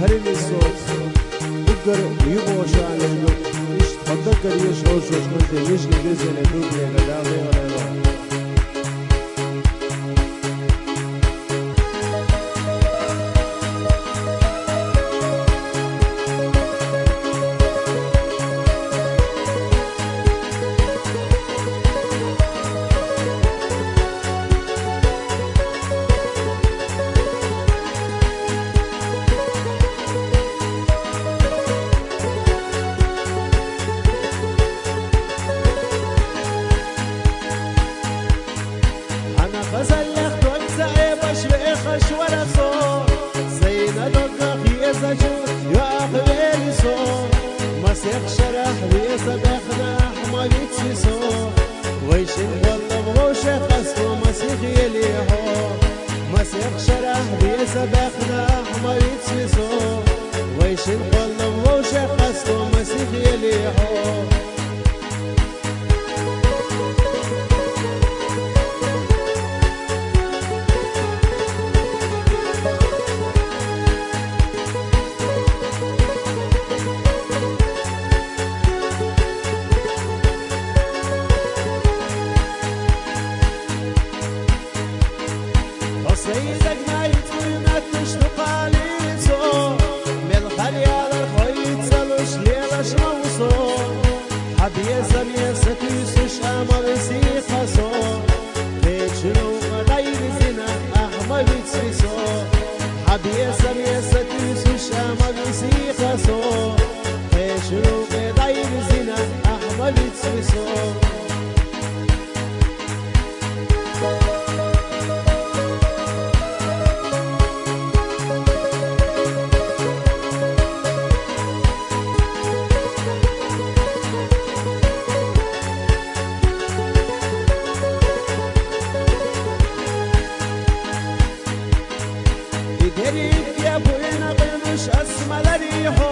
هرني الصوت بقر يبغى شعله إيش تفضل يشوش وش من يجي جزء لدوبي لا غير لا غزلخ توزع بشوي خش ولا صوت زينا دقق يزجوت يا أخوي صوت مسيخ شرح ويزبخنا ما بيتسي صوت ويشن والله بغوشة قصو مسيخ يليحو مسيخ شرح ويزبخنا ما بيتسي صوت ويشن والله بغوشة قصو مسيخ يليحو سيدك ما يتوينا تشتق عليه صوت من خليال الخيط سلوش ليلش موصول حبي زمي ستيسوش أمر سيخة صوت ليجنو غير زنا أحمد يتسيسو حبي زمي ستيسوش أمر سيخة صوت ليجنو غير زنا أحمد يتسيسو دريك يا ابوينا قلمش اسمى لريحو